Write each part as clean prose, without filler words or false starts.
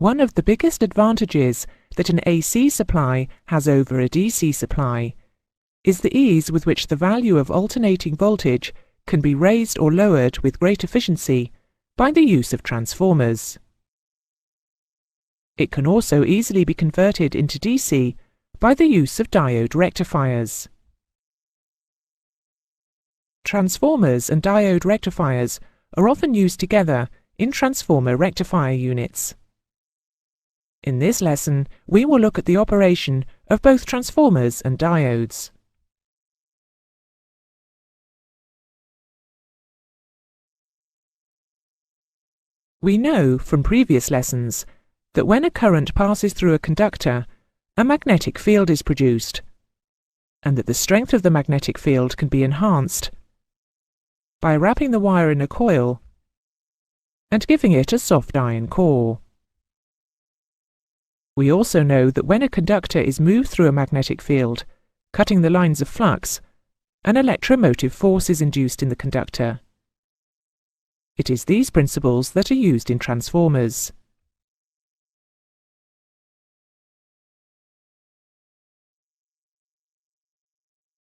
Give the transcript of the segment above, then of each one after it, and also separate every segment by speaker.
Speaker 1: One of the biggest advantages that an AC supply has over a DC supply is the ease with which the value of alternating voltage can be raised or lowered with great efficiency by the use of transformers. It can also easily be converted into DC by the use of diode rectifiers. Transformers and diode rectifiers are often used together in transformer rectifier units. In this lesson, we will look at the operation of both transformers and diodes. We know from previous lessons that when a current passes through a conductor, a magnetic field is produced, and that the strength of the magnetic field can be enhanced by wrapping the wire in a coil and giving it a soft iron core. We also know that when a conductor is moved through a magnetic field, cutting the lines of flux, an electromotive force is induced in the conductor. It is these principles that are used in transformers.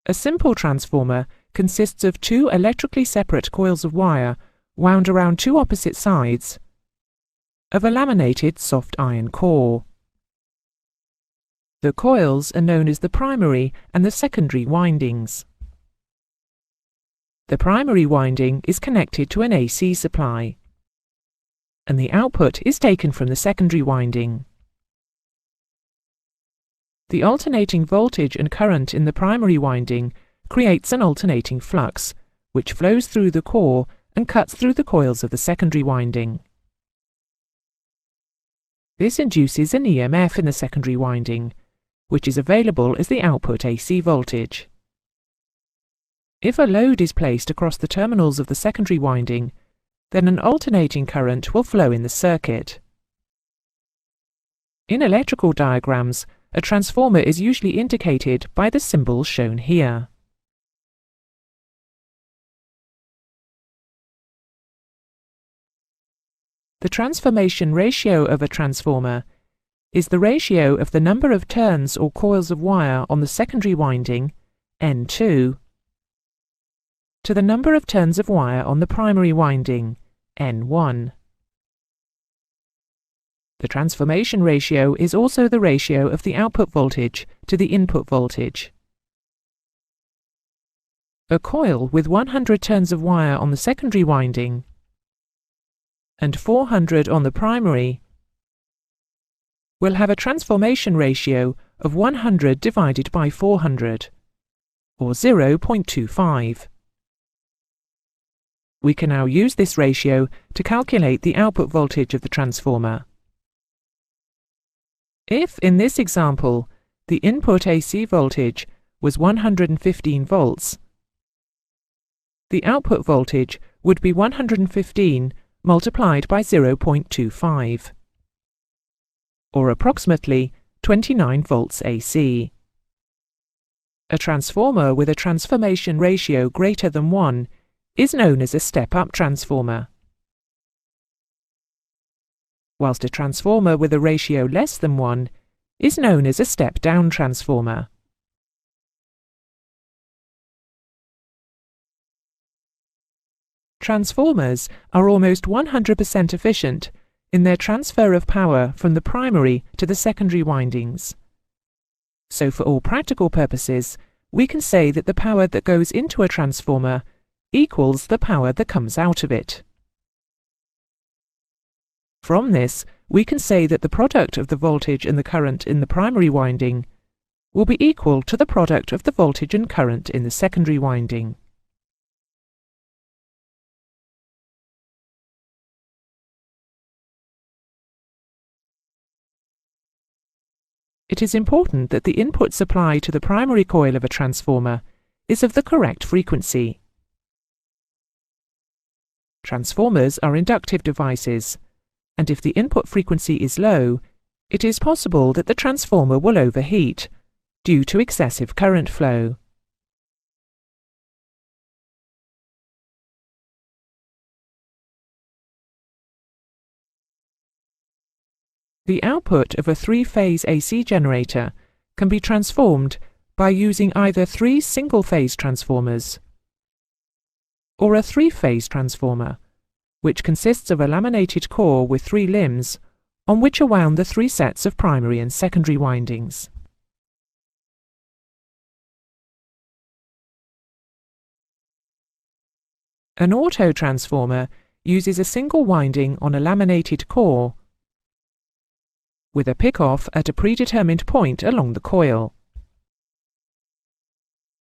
Speaker 1: A simple transformer consists of two electrically separate coils of wire wound around two opposite sides of a laminated soft iron core. The coils are known as the primary and the secondary windings. The primary winding is connected to an AC supply, and the output is taken from the secondary winding. The alternating voltage and current in the primary winding creates an alternating flux, which flows through the core and cuts through the coils of the secondary winding. This induces an EMF in the secondary winding, which is available as the output AC voltage. If a load is placed across the terminals of the secondary winding, then an alternating current will flow in the circuit. In electrical diagrams, a transformer is usually indicated by the symbols shown here. The transformation ratio of a transformer is the ratio of the number of turns or coils of wire on the secondary winding, N2, to the number of turns of wire on the primary winding, N1. The transformation ratio is also the ratio of the output voltage to the input voltage. A coil with 100 turns of wire on the secondary winding and 400 on the primary will have a transformation ratio of 100 divided by 400, or 0.25. We can now use this ratio to calculate the output voltage of the transformer. If, in this example, the input AC voltage was 115 volts, the output voltage would be 115 multiplied by 0.25, or approximately 29 volts AC. A transformer with a transformation ratio greater than 1 is known as a step-up transformer, whilst a transformer with a ratio less than 1 is known as a step-down transformer. Transformers are almost 100% efficient in their transfer of power from the primary to the secondary windings. So for all practical purposes, we can say that the power that goes into a transformer equals the power that comes out of it. From this, we can say that the product of the voltage and the current in the primary winding will be equal to the product of the voltage and current in the secondary winding. It is important that the input supply to the primary coil of a transformer is of the correct frequency. Transformers are inductive devices, and if the input frequency is low, it is possible that the transformer will overheat due to excessive current flow. The output of a three-phase AC generator can be transformed by using either three single-phase transformers or a three-phase transformer, which consists of a laminated core with three limbs on which are wound the three sets of primary and secondary windings. An autotransformer uses a single winding on a laminated core with a pick-off at a predetermined point along the coil.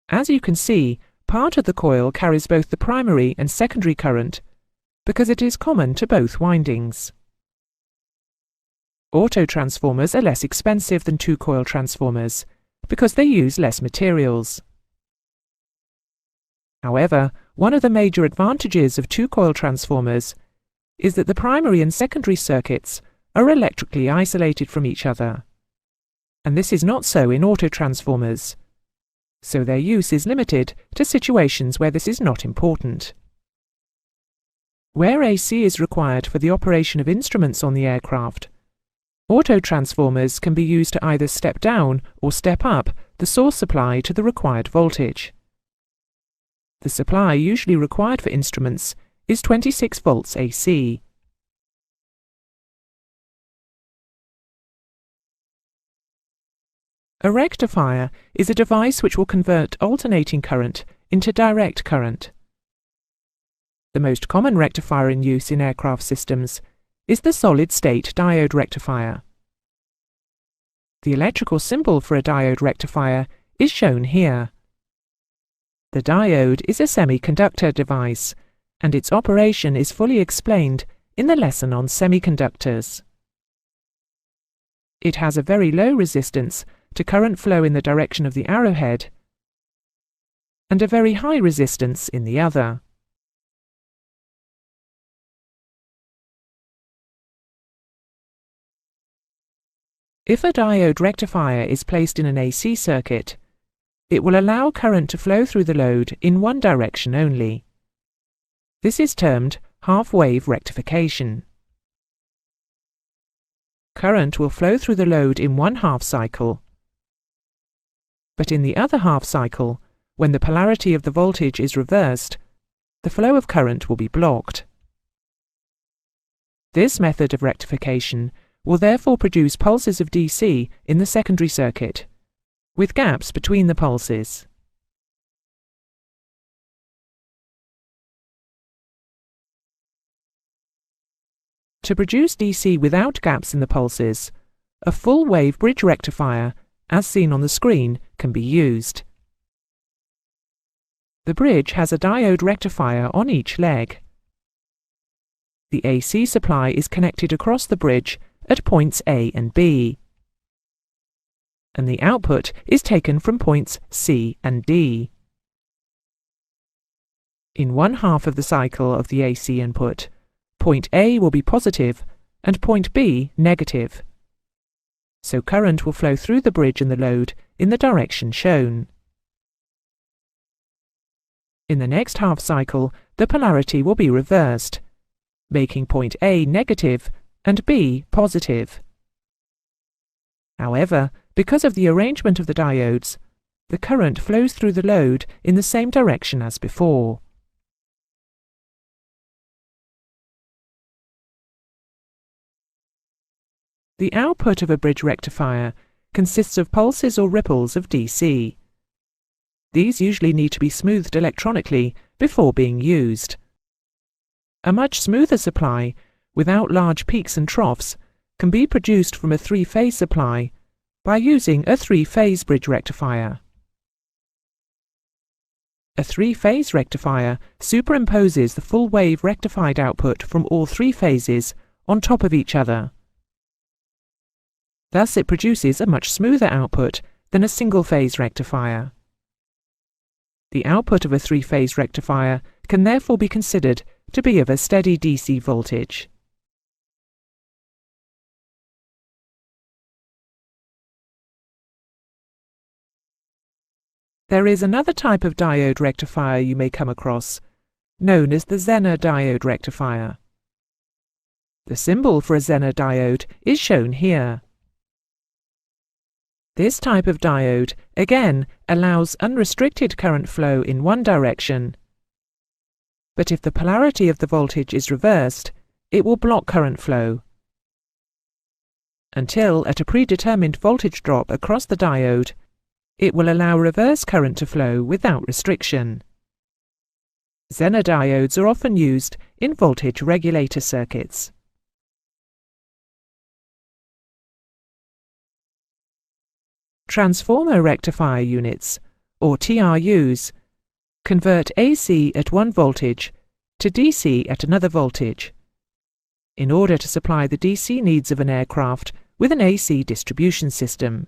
Speaker 1: As you can see, part of the coil carries both the primary and secondary current because it is common to both windings. Autotransformers are less expensive than two-coil transformers because they use less materials. However, one of the major advantages of two-coil transformers is that the primary and secondary circuits are electrically isolated from each other, and this is not so in autotransformers, so their use is limited to situations where this is not important. Where AC is required for the operation of instruments on the aircraft, autotransformers can be used to either step down or step up the source supply to the required voltage. The supply usually required for instruments is 26 volts AC. A rectifier is a device which will convert alternating current into direct current. The most common rectifier in use in aircraft systems is the solid-state diode rectifier. The electrical symbol for a diode rectifier is shown here. The diode is a semiconductor device, and its operation is fully explained in the lesson on semiconductors. It has a very low resistance to current flow in the direction of the arrowhead, and a very high resistance in the other. If a diode rectifier is placed in an AC circuit, it will allow current to flow through the load in one direction only. This is termed half-wave rectification. Current will flow through the load in one half cycle, but in the other half cycle, when the polarity of the voltage is reversed, the flow of current will be blocked. This method of rectification will therefore produce pulses of DC in the secondary circuit, with gaps between the pulses. To produce DC without gaps in the pulses, a full-wave bridge rectifier, as seen on the screen, can be used. The bridge has a diode rectifier on each leg. The AC supply is connected across the bridge at points A and B, and the output is taken from points C and D. In one half of the cycle of the AC input, point A will be positive and point B negative, so current will flow through the bridge and the load in the direction shown. In the next half cycle, the polarity will be reversed, making point A negative and B positive. However, because of the arrangement of the diodes, the current flows through the load in the same direction as before. The output of a bridge rectifier consists of pulses or ripples of DC. These usually need to be smoothed electronically before being used. A much smoother supply, without large peaks and troughs, can be produced from a three-phase supply by using a three-phase bridge rectifier. A three-phase rectifier superimposes the full-wave rectified output from all three phases on top of each other. Thus it produces a much smoother output than a single-phase rectifier. The output of a three-phase rectifier can therefore be considered to be of a steady DC voltage. There is another type of diode rectifier you may come across, known as the Zener diode rectifier. The symbol for a Zener diode is shown here. This type of diode, again, allows unrestricted current flow in one direction, but if the polarity of the voltage is reversed, it will block current flow, until at a predetermined voltage drop across the diode, it will allow reverse current to flow without restriction. Zener diodes are often used in voltage regulator circuits. Transformer rectifier units, or TRUs, convert AC at one voltage to DC at another voltage, in order to supply the DC needs of an aircraft with an AC distribution system.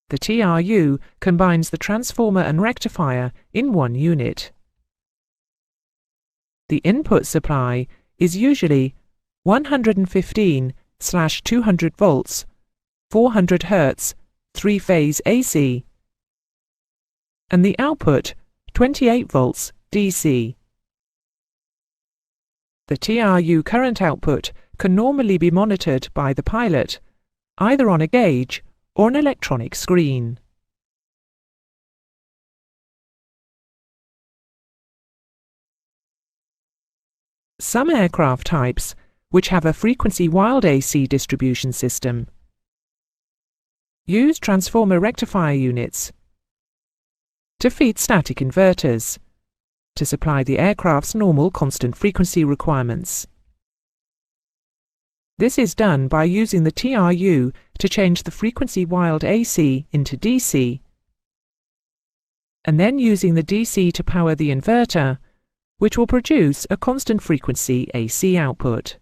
Speaker 1: The TRU combines the transformer and rectifier in one unit. The input supply is usually 115/200 volts, 400 Hz, three-phase AC, and the output 28 volts DC. The TRU current output can normally be monitored by the pilot, either on a gauge or an electronic screen. Some aircraft types, which have a frequency-wild AC distribution system, use transformer rectifier units to feed static inverters to supply the aircraft's normal constant frequency requirements. This is done by using the TRU to change the frequency-wild AC into DC, and then using the DC to power the inverter, which will produce a constant frequency AC output.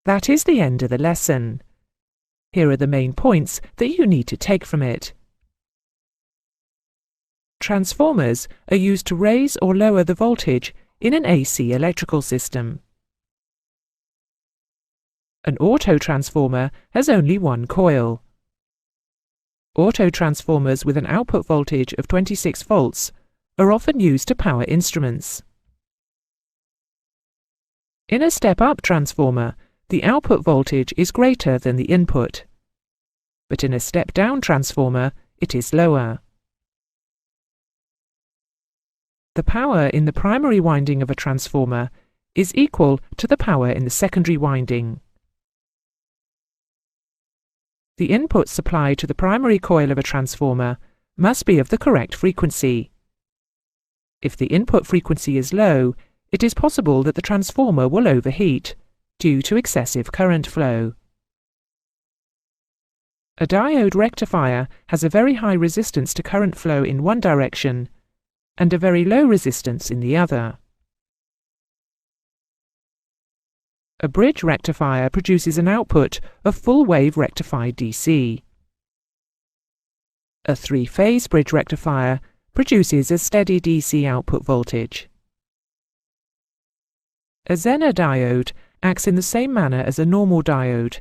Speaker 1: That is the end of the lesson. Here are the main points that you need to take from it. Transformers are used to raise or lower the voltage in an AC electrical system. An autotransformer has only one coil. Autotransformers with an output voltage of 26 volts are often used to power instruments. In a step-up transformer, the output voltage is greater than the input, but in a step-down transformer, it is lower. The power in the primary winding of a transformer is equal to the power in the secondary winding. The input supply to the primary coil of a transformer must be of the correct frequency. If the input frequency is low, it is possible that the transformer will overheat due to excessive current flow. A diode rectifier has a very high resistance to current flow in one direction and a very low resistance in the other. A bridge rectifier produces an output of full-wave rectified DC. A three-phase bridge rectifier produces a steady DC output voltage. A Zener diode acts in the same manner as a normal diode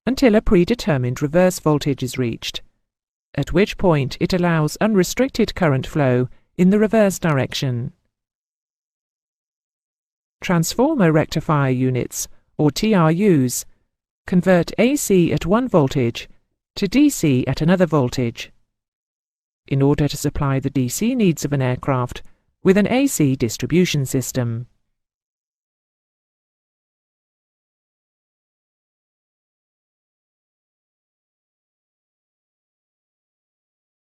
Speaker 1: until a predetermined reverse voltage is reached, at which point it allows unrestricted current flow in the reverse direction. Transformer rectifier units, or TRUs, convert AC at one voltage to DC at another voltage, in order to supply the DC needs of an aircraft with an AC distribution system.